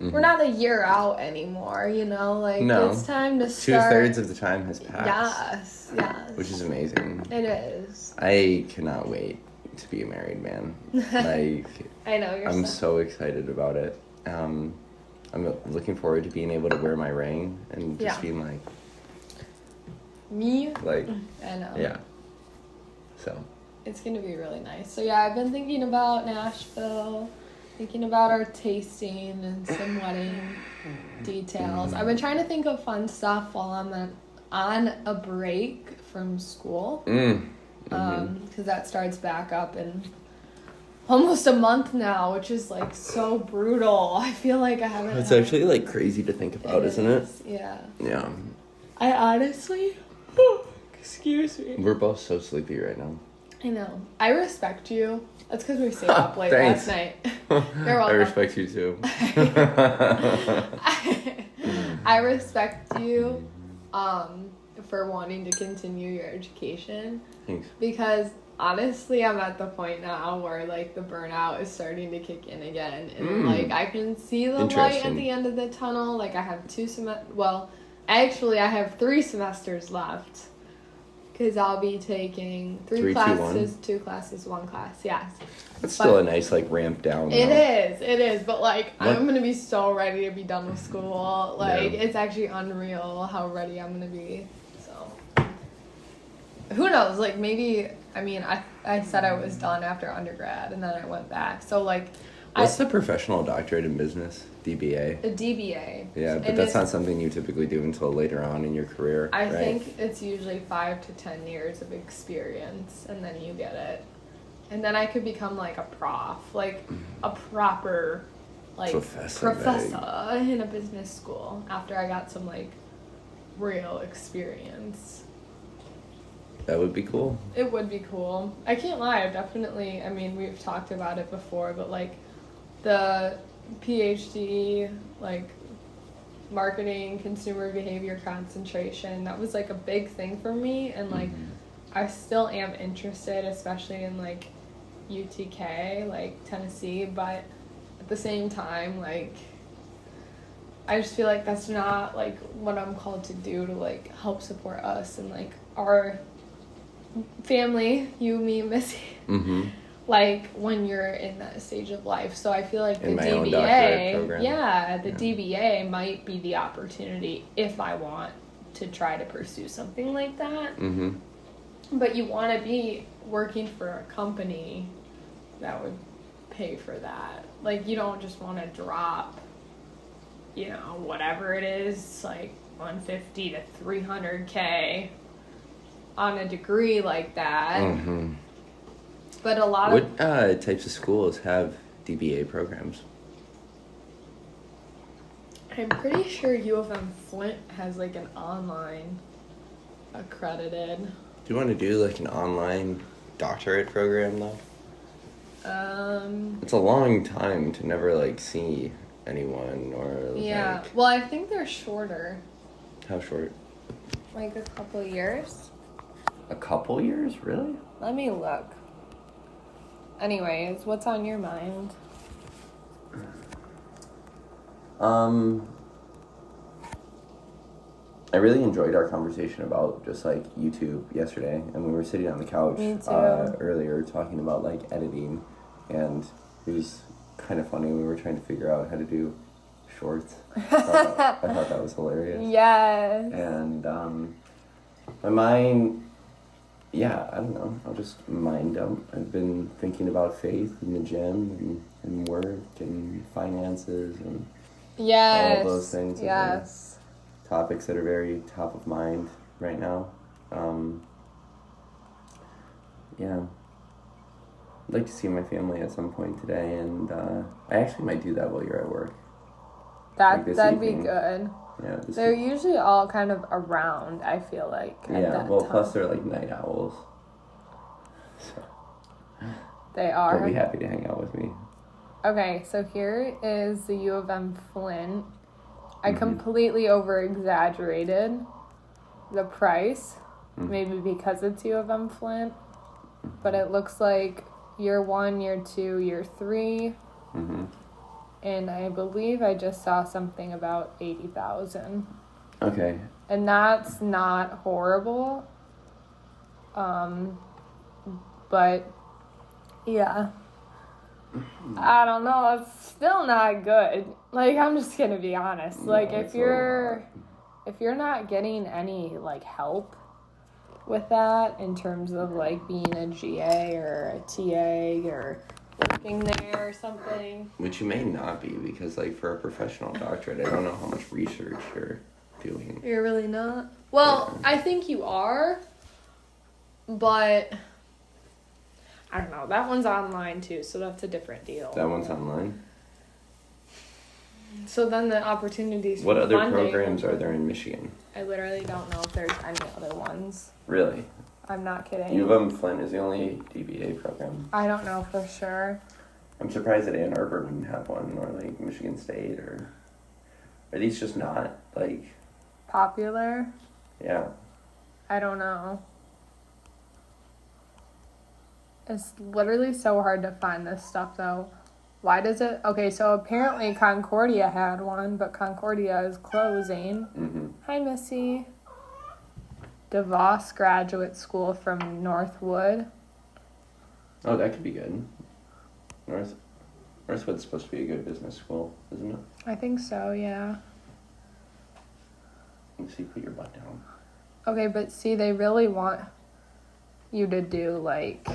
we're not a year out anymore, you know? Like, no. It's time to start. 2/3 of the time has passed. Yes. Which is amazing. It is. I cannot wait to be a married man. Like, I know, I'm so excited about it. I'm looking forward to being able to wear my ring and just being like... Me? Like... I know. Yeah. So... It's going to be really nice. So, yeah, I've been thinking about Nashville, thinking about our tasting and some wedding details. I've been trying to think of fun stuff while I'm on a break from school. Because that starts back up in almost a month now, which is, like, so brutal. I feel like I haven't... It's actually, like, crazy to think about, isn't it? Yeah. Yeah. I honestly... Excuse me. We're both so sleepy right now. I know. I respect you. That's because we stayed up late last night. You're welcome. I respect you too. I respect you for wanting to continue your education. Thanks. Because honestly, I'm at the point now where like the burnout is starting to kick in again. And like I can see the light at the end of the tunnel. Like I have I have 3 semesters left. Because I'll be taking 3 classes, 2 classes, 1 class, yes. That's still a nice, like, ramp down. It is. But, like, I'm going to be so ready to be done with school. Like, it's actually unreal how ready I'm going to be. So, who knows? Like, maybe, I mean, I said I was done after undergrad, and then I went back. So, like... What's the professional doctorate in business? DBA? A DBA. Yeah, but that's not something you typically do until later on in your career, I think it's usually 5 to 10 years of experience, and then you get it. And then I could become, like, a prof, like, a proper, like, professor in a business school after I got some, like, real experience. That would be cool. It would be cool. I can't lie, I mean, we've talked about it before, but, like, the PhD, like, marketing, consumer behavior concentration, that was, like, a big thing for me, and, like, I still am interested, especially in, like, UTK, like, Tennessee, but at the same time, like, I just feel like that's not, like, what I'm called to do to, like, help support us and, like, our family, you, me, Missy. Like, when you're in that stage of life. So I feel like the DBA, DBA might be the opportunity if I want to try to pursue something like that. But you want to be working for a company that would pay for that. Like, you don't just want to drop, you know, whatever it is, like, 150 to 300K on a degree like that. But a lot of... What types of schools have DBA programs? I'm pretty sure U of M Flint has, like, an online accredited. Do you want to do, like, an online doctorate program, though? It's a long time to never, like, see anyone or... Yeah, like... well, I think they're shorter. How short? Like, a couple years. A couple years? Really? Let me look. Anyways, what's on your mind? I really enjoyed our conversation about just, like, YouTube yesterday, and we were sitting on the couch earlier talking about, like, editing, and it was kind of funny. We were trying to figure out how to do shorts. I thought that was hilarious. Yes. And my mind... Yeah, I don't know. I'll just mind dump. I've been thinking about faith in the gym and work and finances and all of those things. Yes. Topics that are very top of mind right now. Yeah. I'd like to see my family at some point today, and I actually might do that while you're at work. That'd be good. Yeah, they're usually all kind of around, I feel like. Plus they're like night owls. So they are. They'll be happy to hang out with me. Okay, so here is the U of M Flint. I completely over-exaggerated the price, maybe because it's U of M Flint, but it looks like year 1, year 2, year 3. and I believe I just saw something about 80,000. Okay. And that's not horrible. But yeah. I don't know, it's still not good. Like, I'm just gonna be honest. No, like, if you're not getting any, like, help with that in terms of, like, being a GA or a TA or working there or something. Which you may not be, because, like, for a professional doctorate, I don't know how much research you're doing. You're really not? Well, yeah. I think you are, but I don't know. That one's online, too, so that's a different deal. That one's online? So then the opportunities for what other funding, programs are there in Michigan? I literally don't know if there's any other ones. Really? I'm not kidding. U of M Flint is the only DBA program. I don't know for sure. I'm surprised that Ann Arbor wouldn't have one, or like Michigan State, or are these just not like popular? Yeah. I don't know. It's literally so hard to find this stuff though. Why does it? Okay, so apparently Concordia had one, but Concordia is closing. Mm-hmm. Hi, Missy. DeVos Graduate School from Northwood. Oh, that could be good. Northwood's supposed to be a good business school, isn't it? I think so, yeah. Let me see, put your butt down. Okay, but see, they really want you to do, like,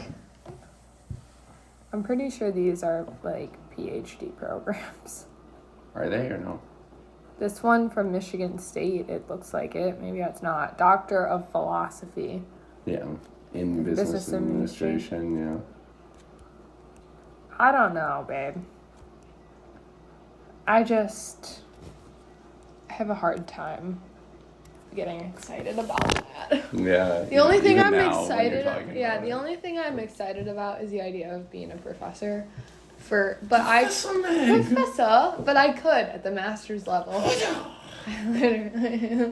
I'm pretty sure these are, like, PhD programs. Are they or no? This one from Michigan State, it looks like it. Maybe it's not. Doctor of Philosophy. Yeah, in business administration, yeah. I don't know, babe. I just have a hard time getting excited about that. Yeah. The only thing I'm excited the only thing I'm excited about is the idea of being a professor. But I could at the master's level. Literally.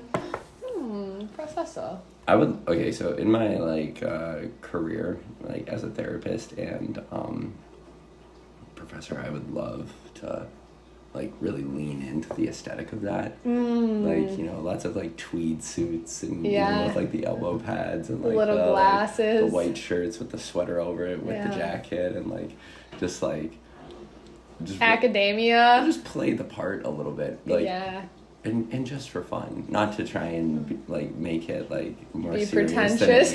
Professor. I would, okay, so in my, like, career, like, as a therapist and, professor, I would love to, like, really lean into the aesthetic of that. Like, you know, lots of, like, tweed suits and, you know, with, like, the elbow pads and, like, little glasses. Like, the white shirts with the sweater over it with the jacket and, like, just academia. Just play the part a little bit. Like, and just for fun. Not to try and, like, make it, like, more be serious pretentious.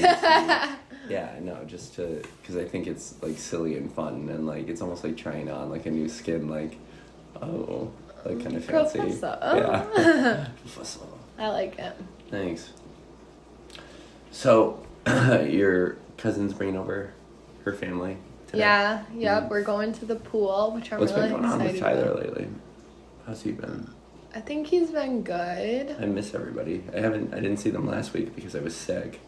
Yeah, no, just to, because I think it's, like, silly and fun, and, like, it's almost like trying on, like, a new skin, like, oh, like, kind of fancy. Professor. Yeah. Professor. I like it. Thanks. So, your cousin's bringing over her family today? Yeah, yep, we're going to the pool, which I'm What's really been going on with excited Tyler about. lately? How's he been? I think he's been good. I miss everybody. I didn't see them last week because I was sick.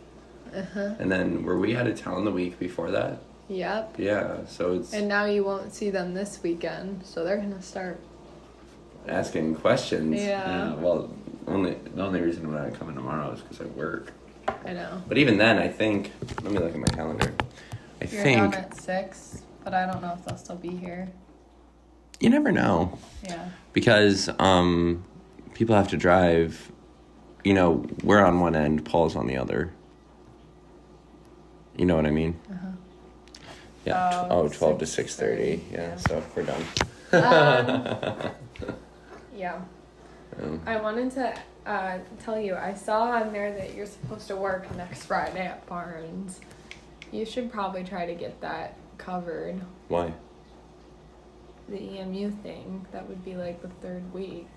Uh-huh. And then were we out of town the week before that? Yep. Yeah, so it's... And now you won't see them this weekend, so they're going to start... asking questions. Yeah. Well, the only reason I'm not coming tomorrow is because I work. I know. But even then, I think... Let me look at my calendar. You're down at 6, but I don't know if they'll still be here. You never know. Yeah. Because people have to drive... You know, we're on one end, Paul's on the other. You know what I mean? Uh-huh. Yeah. 12 to 6:30. Yeah, so we're done. Yeah. I wanted to tell you, I saw on there that you're supposed to work next Friday at Barnes. You should probably try to get that covered. Why? The EMU thing. That would be like the 3rd week.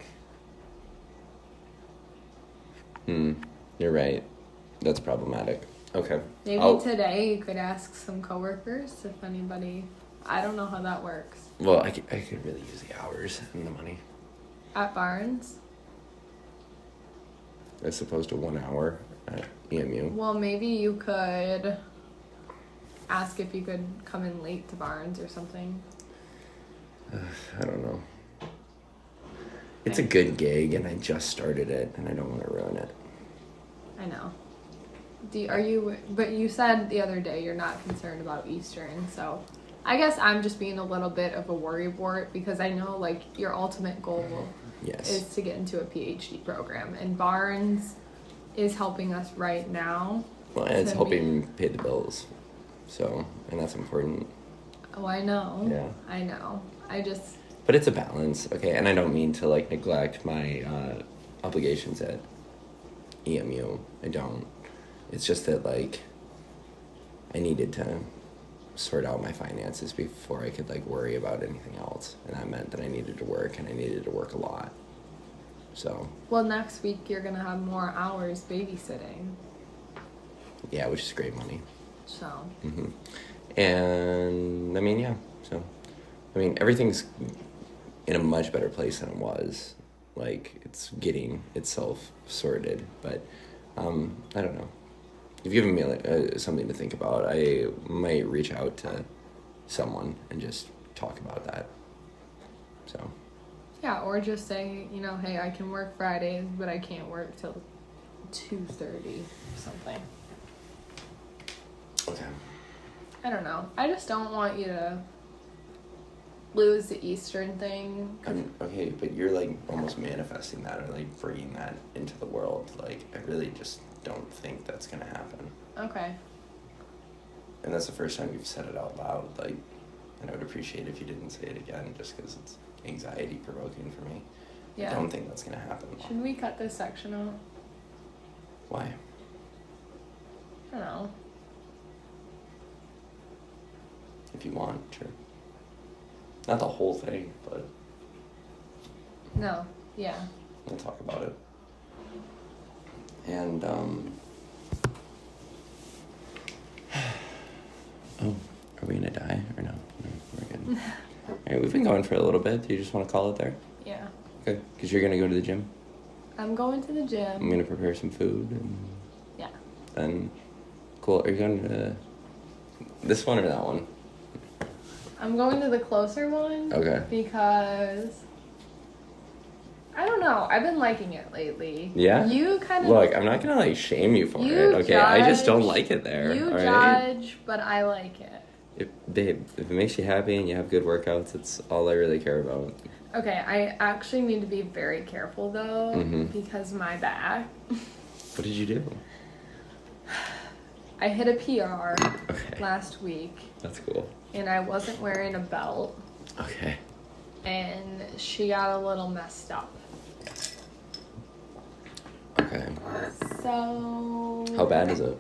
You're right. That's problematic. Okay. Maybe today you could ask some coworkers if anybody... I don't know how that works. Well, I could really use the hours and the money. At Barnes? As opposed to 1 hour at EMU. Well, maybe you could ask if you could come in late to Barnes or something. I don't know. It's a good gig, and I just started it, and I don't want to ruin it. I know. But you said the other day you're not concerned about Eastern, so I guess I'm just being a little bit of a worrywart because I know like your ultimate goal is to get into a PhD program, and Barnes is helping us right now. Well, and it's helping pay the bills, so, and that's important. Oh, I know. Yeah. I know. But it's a balance, okay? And I don't mean to like neglect my obligations at EMU. I don't. It's just that like I needed to sort out my finances before I could like worry about anything else, and that meant that I needed to work, and I needed to work a lot. So. Well, next week you're gonna have more hours babysitting. Yeah, which is great money. So. Mhm. And I mean, yeah. So, I mean, everything's in a much better place than it was. Like, it's getting itself sorted, but I don't know. You've given me like, something to think about. I might reach out to someone and just talk about that. So. Yeah, or just say, you know, hey, I can work Fridays, but I can't work till 2:30 or something. Okay. I don't know. I just don't want you to lose the Eastern thing. Okay, but you're like almost manifesting that or like bringing that into the world. Like, I really just don't think that's gonna happen. Okay. And that's the first time you've said it out loud. Like, and I would appreciate if you didn't say it again, just because it's anxiety provoking for me. Yeah. I don't think that's gonna happen. Should we cut this section out? Why? I don't know. If you want, sure. Not the whole thing, but No. Yeah. we'll talk about it. And oh, are we gonna die or no? No, we're good. All right, we've been going for a little bit. Do you just want to call it there? Yeah. Okay, because you're gonna go to the gym. I'm going to the I'm gym. gonna prepare some food and. Yeah. Then, cool. Are you going to this one or that one? I'm going to the closer one. Okay. Because I don't know. I've been liking it lately. Yeah? You kind of Look, I'm not gonna like shame you for You it. Okay, I just don't judge- like it there. You all right? judge, but I like it. Babe, if it makes you happy and you have good workouts, it's all I really care about. Okay, I actually need to be very careful though, because my back. What did you do? I hit a PR Okay. last week, That's cool. and I wasn't wearing a belt, Okay. and she got a little messed up. Okay. So. How bad is it?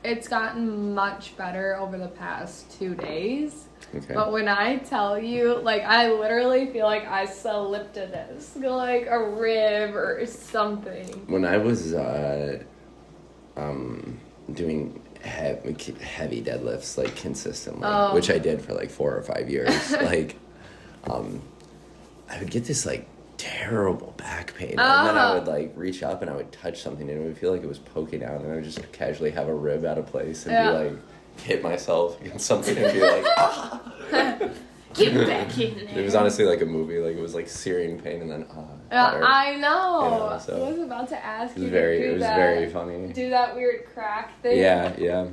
It's gotten much better over the past 2 days. Okay. But when I tell you, like, I literally feel like I slipped a disc, like a rib or something. When I was doing heavy deadlifts like consistently, which I did for like 4 or 5 years, like I would get this like terrible back pain, and then I would like reach up and I would touch something and it would feel like it was poking out, and I would just casually have a rib out of place and be like, hit myself against something and be like, ah. Get back in there. It was honestly like a movie, like it was like searing pain and then better. I know. You know, so I was about to ask you it was very funny. Do that weird crack thing. Yeah. Yeah.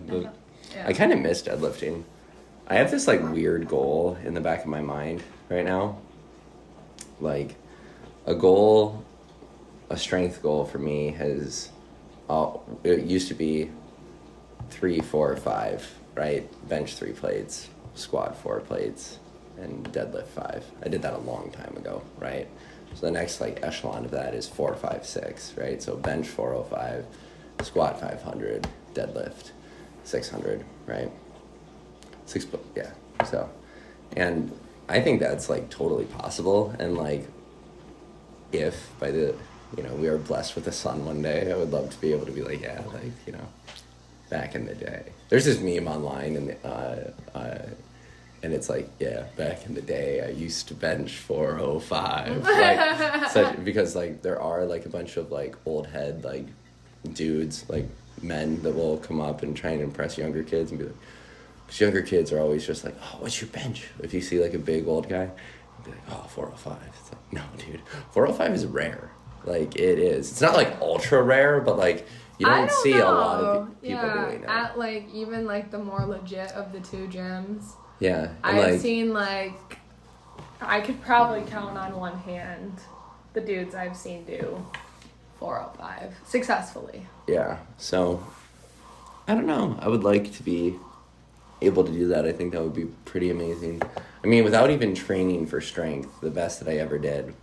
I kind of miss deadlifting. I have this like weird goal in the back of my mind right now. Like a strength goal for me has, it used to be 3, 4, 5, right? Bench 3 plates, squat 4 plates, and deadlift 5. I did that a long time ago, right? So the next like echelon of that is 4, 5, 6, right? So bench 405, squat 500, deadlift 600, right? Yeah. So, and I think that's like totally possible. And like, if by the, we are blessed with a son one day, I would love to be able to be like, yeah, like, back in the day. There's this meme online and it's like, yeah, back in the day, I used to bench 405. Like, because like there are like a bunch of like old head like dudes, like men that will come up and try and impress younger kids and be like, because younger kids are always just like, oh, what's your bench? If you see like a big old guy, you'll be like, oh, 405. It's like, no, dude, 405 is rare. Like, it is. It's not like ultra rare, but like you don't see a lot of people doing that. At like even like the more legit of the 2 gyms, Yeah. And I've seen, like, I could probably count on one hand the dudes I've seen do 405 successfully. Yeah. So, I don't know. I would like to be able to do that. I think that would be pretty amazing. I mean, without even training for strength, the best that I ever did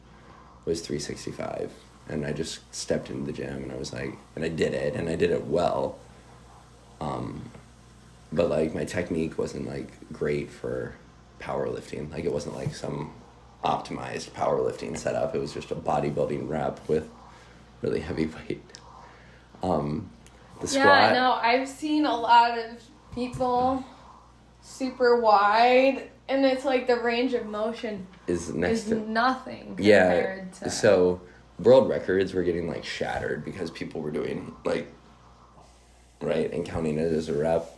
was 365. And I just stepped into the gym and I was like, and I did it, and I did it well. But like my technique wasn't like great for powerlifting. Like it wasn't like some optimized powerlifting setup. It was just a bodybuilding rep with really heavy weight. The squat. Yeah, no, I've seen a lot of people super wide, and it's like the range of motion is nothing compared to... So world records were getting like shattered because people were doing like, right, and counting it as a rep.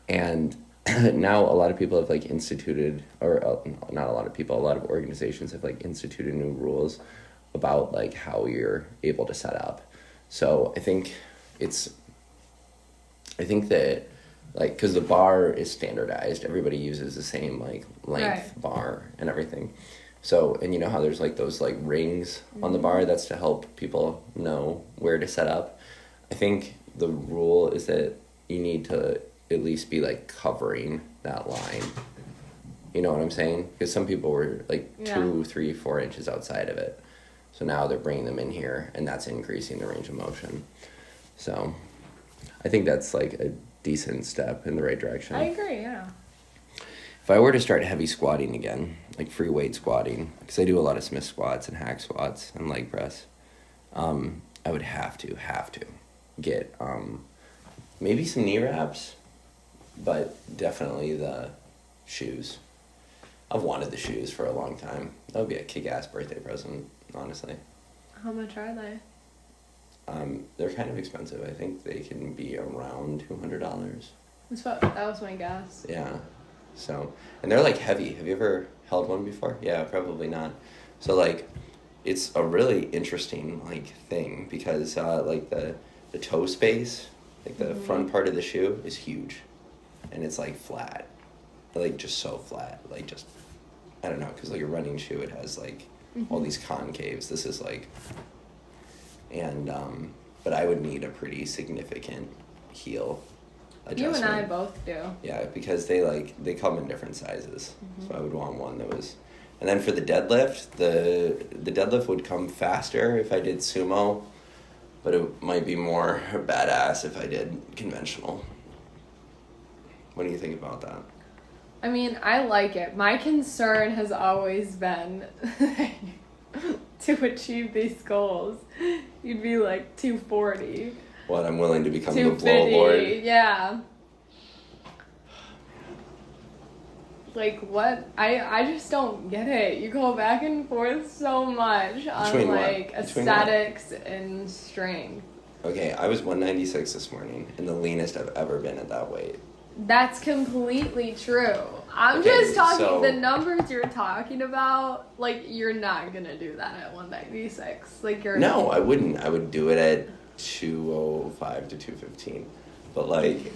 And now a lot of people have like instituted, or not a lot of people, a lot of organizations have like instituted new rules about like how you're able to set up. So I think that like, because the bar is standardized, everybody uses the same like length bar and everything. So, and you know how there's like those like rings on the bar, that's to help people know where to set up. I think the rule is that you need to at least be like covering that line. You know what I'm saying? Because some people were like 2, 3, 4 inches outside of it. So now they're bringing them in here, and that's increasing the range of motion. So I think that's like a decent step in the right direction. I agree, yeah. If I were to start heavy squatting again, like free weight squatting, because I do a lot of Smith squats and hack squats and leg press, I would have to get maybe some knee wraps, but definitely the shoes. I've wanted the shoes for a long time. That would be a kick-ass birthday present, honestly. How much are they? They're kind of expensive. I think they can be around $200. That was my guess. Yeah. So, and they're like heavy. Have you ever held one before? Yeah, probably not. So like, it's a really interesting like thing because like the toe space, like the front part of the shoe is huge, and it's like flat, like just so flat, like just, I don't know, because like a running shoe, it has like all these concaves. This is like, and but I would need a pretty significant heel adjustment. You and I both do. Yeah, because they come in different sizes. So I would want one that was, and then for the deadlift, the deadlift would come faster if I did sumo, but it might be more badass if I did conventional. What do you think about that? I mean, I like it. My concern has always been to achieve these goals, you'd be like 240. What, I'm willing to become the blow lord? Yeah. Like, what? I just don't get it. You go back and forth so much on, Between like, what? aesthetics and strength. Okay, I was 196 this morning, and the leanest I've ever been at that weight. That's completely true. I'm Okay, just talking, so- the numbers you're talking about, like, you're not gonna do that at 196. Like, you're... No, I wouldn't. I would do it at 205 to 215. But, like,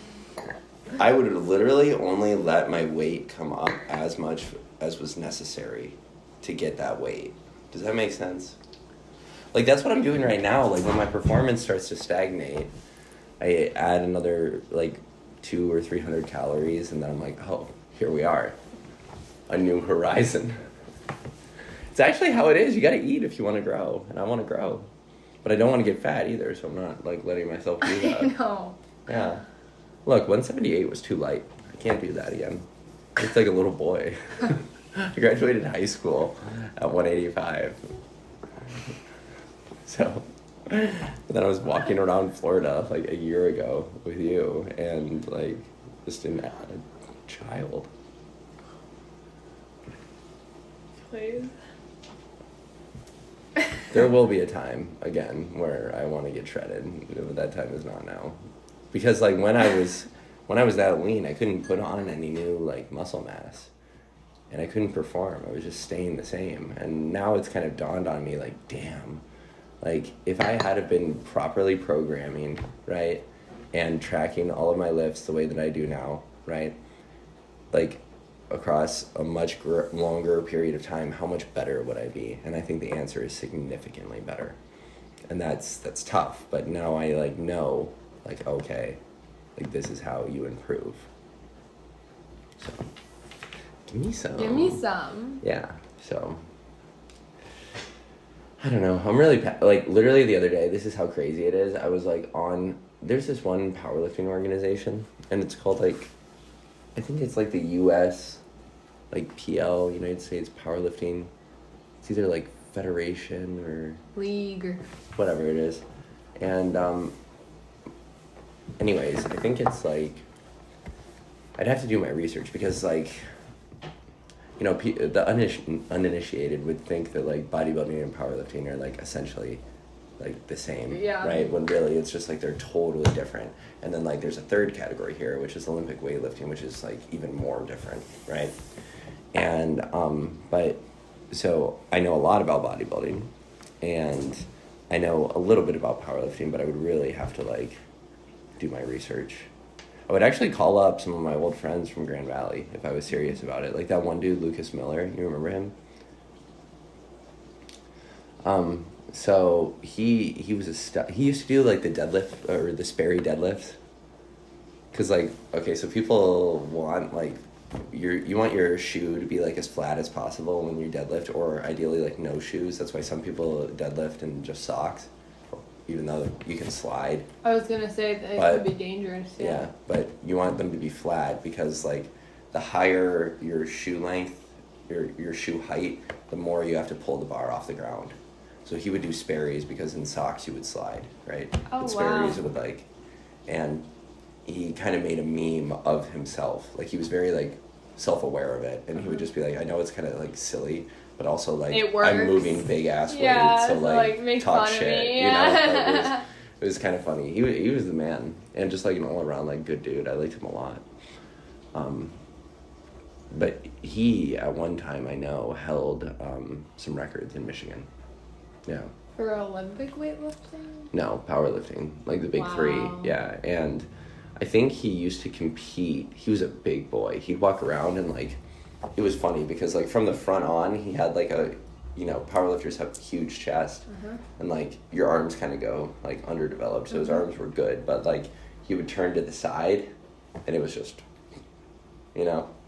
I would literally only let my weight come up as much as was necessary to get that weight. Does that make sense? Like, that's what I'm doing right now. Like, when my performance starts to stagnate, I add another, like, 200 or 300 calories, and then I'm like, oh, here we are. A new horizon. It's actually how it is. You gotta eat if you want to grow, and I want to grow. But I don't want to get fat either, so I'm not, like, letting myself do that. I know. Yeah. Look, 178 was too light. I can't do that again. It's like a little boy. I graduated high school at 185. So, but then I was walking around Florida like a year ago with you, and like just a child. Please. There will be a time again where I want to get shredded, but that time is not now. Because like when I was that lean, I couldn't put on any new like muscle mass, and I couldn't perform. I was just staying the same. And now it's kind of dawned on me, like, damn, like if I had have been properly programming, right, and tracking all of my lifts the way that I do now, right, like across a much longer period of time, how much better would I be? And I think the answer is significantly better. And that's tough, but now I like know, like, okay, like this is how you improve. So give me some. Give me some. Yeah. So I don't know. I'm really like literally the other day. This is how crazy it is. I was like there's this one powerlifting organization, and it's called like, I think it's like the U.S. like PL, United States Powerlifting. It's either like Federation or League or whatever it is, and anyways, I think it's like I'd have to do my research because like, the uninitiated would think that like bodybuilding and powerlifting are like essentially like the same, yeah, right? When really it's just like they're totally different. And then like there's a third category here, which is Olympic weightlifting, which is like even more different, right? And but so I know a lot about bodybuilding, and I know a little bit about powerlifting, but I would really have to like do my research. I would actually call up some of my old friends from Grand Valley if I was serious about it. Like that one dude, Lucas Miller, you remember him? So he was he used to do like the deadlift or the Sperry deadlifts. Cause like, okay, so people want like you want your shoe to be like as flat as possible when you deadlift, or ideally like no shoes. That's why some people deadlift in just socks, even though you can slide. I was gonna say that it could be dangerous. Yeah, but you want them to be flat because like the higher your shoe length, your shoe height, the more you have to pull the bar off the ground. So he would do Sperry's because in socks you would slide, right? Oh, but Sperry's wow. would like, and he kind of made a meme of himself. Like he was very like self-aware of it, and he would just be like, I know it's kind of like silly, but also like I'm moving big ass weights, so like make talk fun shit, of me. Like, it was kind of funny. He was the man, and just like an all around like good dude. I liked him a lot. But he at one time I know held some records in Michigan. Yeah. For Olympic weightlifting? No, powerlifting, like the big three. Yeah, and I think he used to compete. He was a big boy. He'd walk around and like, it was funny because like from the front on, he had like a, powerlifters have huge chest, and like your arms kind of go like underdeveloped, so his arms were good, but like he would turn to the side, and it was just,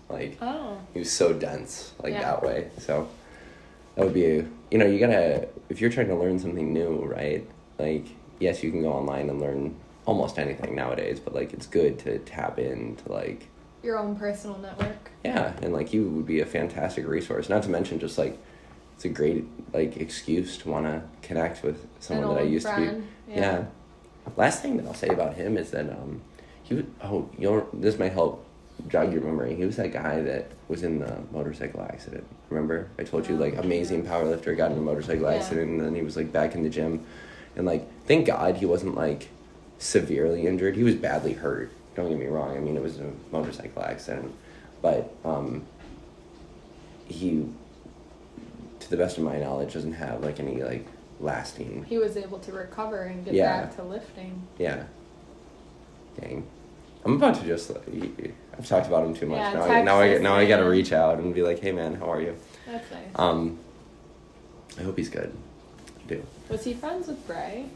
like he was so dense like that way. So that would be you gotta, if you're trying to learn something new, right? Like yes, you can go online and learn almost anything nowadays, but like it's good to tap into like your own personal network. Yeah, and like you would be a fantastic resource. Not to mention just like it's a great like excuse to want to connect with someone that I used to be. Yeah. Last thing that I'll say about him is that he would this might help jog your memory. He was that guy that was in the motorcycle accident. Remember? I told you like amazing powerlifter got in a motorcycle accident, and then he was like back in the gym, and like thank God he wasn't like severely injured. He was badly hurt. Don't get me wrong. I mean, it was a motorcycle accident, but he, to the best of my knowledge, doesn't have like any like lasting. He was able to recover and get back to lifting. Yeah. Dang. I'm about to just. I've talked about him too much. Now I gotta reach out and be like, hey man, how are you? That's nice. I hope he's good. I do. Was he friends with Bray?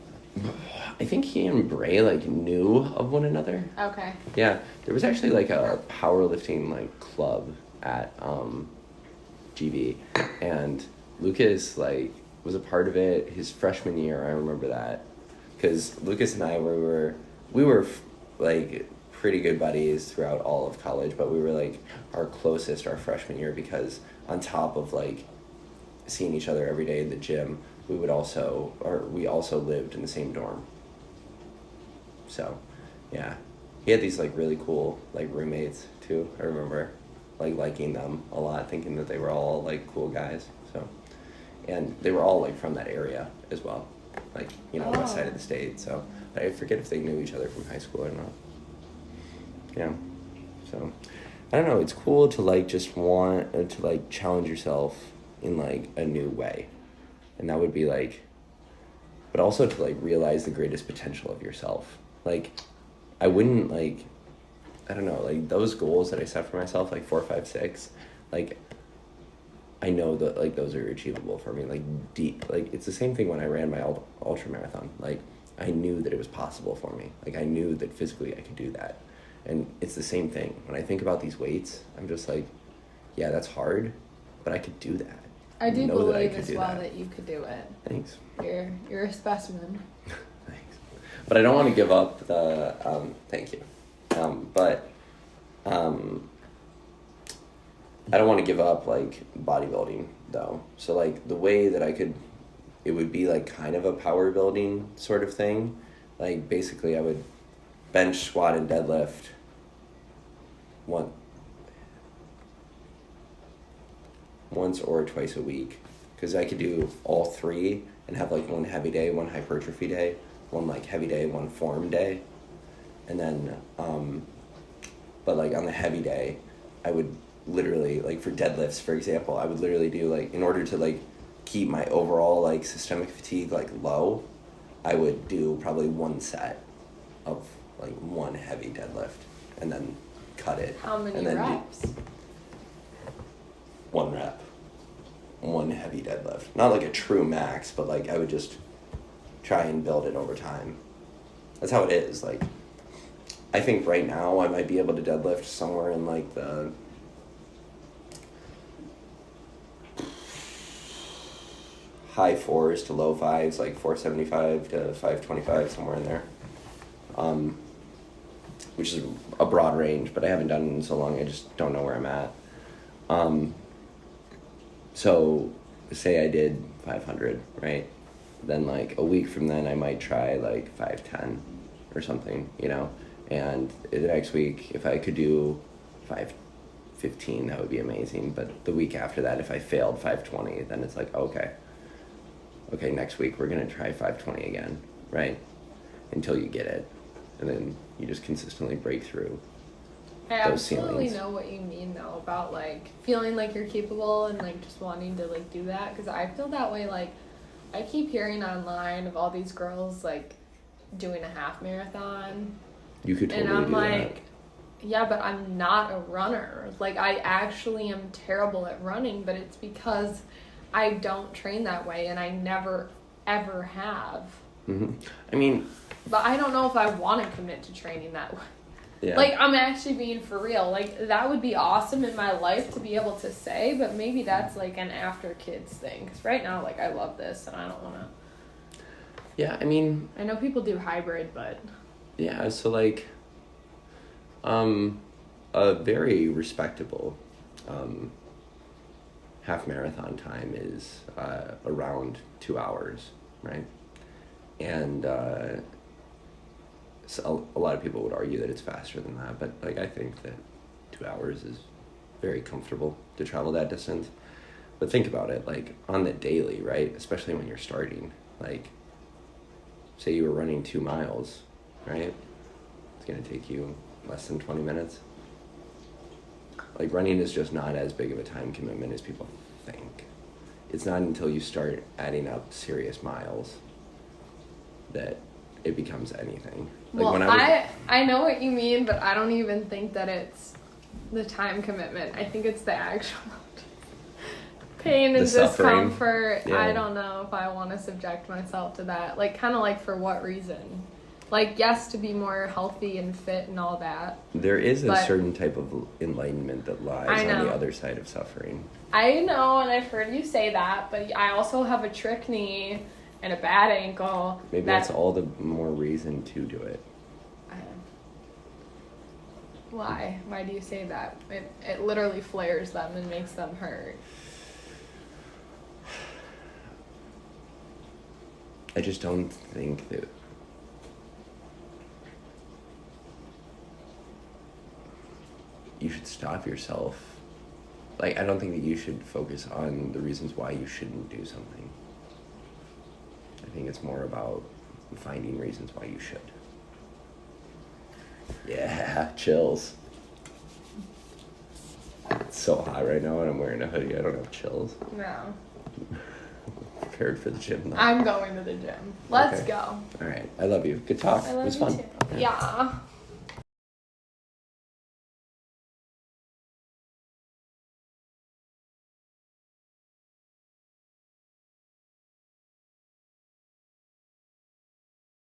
I think he and Bray like knew of one another. Okay. Yeah, there was actually like a powerlifting like club at GB, and Lucas like was a part of it his freshman year. I remember that because Lucas and I we were like pretty good buddies throughout all of college, but we were like our closest our freshman year because on top of like seeing each other every day in the gym, we also lived in the same dorm. So, yeah, he had these like really cool like roommates too. I remember like liking them a lot, thinking that they were all like cool guys. So, and they were all like from that area as well, like west side of the state. So, but I forget if they knew each other from high school or not. Yeah, so I don't know. It's cool to like just want to like challenge yourself in like a new way. And that would be like, but also to like realize the greatest potential of yourself. Like, I wouldn't like, I don't know, like those goals that I set for myself, like 4, 5, 6, like I know that like those are achievable for me, like deep, like it's the same thing when I ran my ultra marathon. Like I knew that it was possible for me. Like I knew that physically I could do that. And it's the same thing. When I think about these weights, I'm just like, yeah, that's hard, but I could do that. I do believe as well that you could do it. Thanks. You're a specimen. Thanks. But I don't want to give up the, thank you. But I don't want to give up like bodybuilding though. So like the way that it would be like kind of a power building sort of thing. Like basically I would bench, squat, and deadlift once or twice a week. Because I could do all 3 and have like one heavy day, one hypertrophy day, one like heavy day, one form day. And then, but like on the heavy day, I would literally, like for deadlifts, for example, I would literally do like, in order to like keep my overall like systemic fatigue like low, I would do probably 1 set of like 1 heavy deadlift and then cut it. How many and then reps? 1 rep. 1 heavy deadlift. Not like a true max, but like I would just try and build it over time. That's how it is. Like I think right now I might be able to deadlift somewhere in like the high 4s to low 5s, like 475 to 525, somewhere in there. Which is a broad range, but I haven't done it in so long, I just don't know where I'm at. So say I did 500, right? Then like a week from then I might try like 510 or something, you know? And the next week, if I could do 515, that would be amazing. But the week after that, if I failed 520, then it's like, okay, next week we're gonna try 520 again, right? Until you get it. And then you just consistently break through I those absolutely ceilings. know what you mean though about like feeling like you're capable and like just wanting to like do that, because I feel that way. Like I keep hearing online of all these girls like doing a half marathon, You could totally and I'm do like, that. yeah, but I'm not a runner. Like I actually am terrible at running, but it's because I don't train that way and I never ever have. Mm-hmm. I mean, but I don't know if I want to commit to training that way. yeah. Like, I'm actually being for real. Like, that would be awesome in my life to be able to say, but maybe that's, like, an after kids thing. Because right now, like, I love this, and I don't want to... Yeah, I mean... I know people do hybrid, but... Yeah, so, like, a very respectable half marathon time is around 2 hours, right? And so a lot of people would argue that it's faster than that, but like I think that 2 hours is very comfortable to travel that distance. But think about it, like on the daily, right? Especially when you're starting, like say you were running 2 miles, right? It's gonna take you less than 20 minutes. Like running is just not as big of a time commitment as people think. It's not until you start adding up serious miles that it becomes anything. Like well, when I know what you mean, but I don't even think that it's the time commitment. I think it's the actual pain and discomfort. Yeah. I don't know if I want to subject myself to that. Like, kind of like for what reason? Like, yes, to be more healthy and fit and all that. There is a certain type of enlightenment that lies on the other side of suffering. I know, and I've heard you say that, but I also have a trick knee and a bad ankle. Maybe that's all the more reason to do it. Why? Why do you say that? It literally flares them and makes them hurt. I just don't think that you should stop yourself. Like, I don't think that you should focus on the reasons why you shouldn't do something. I think it's more about finding reasons why you should. Yeah, chills. It's so hot right now and I'm wearing a hoodie. I don't have chills. No. Prepared for the gym though. I'm going to the gym. Let's go. All right. I love you. Good talk. I love it was you fun. too. Yeah.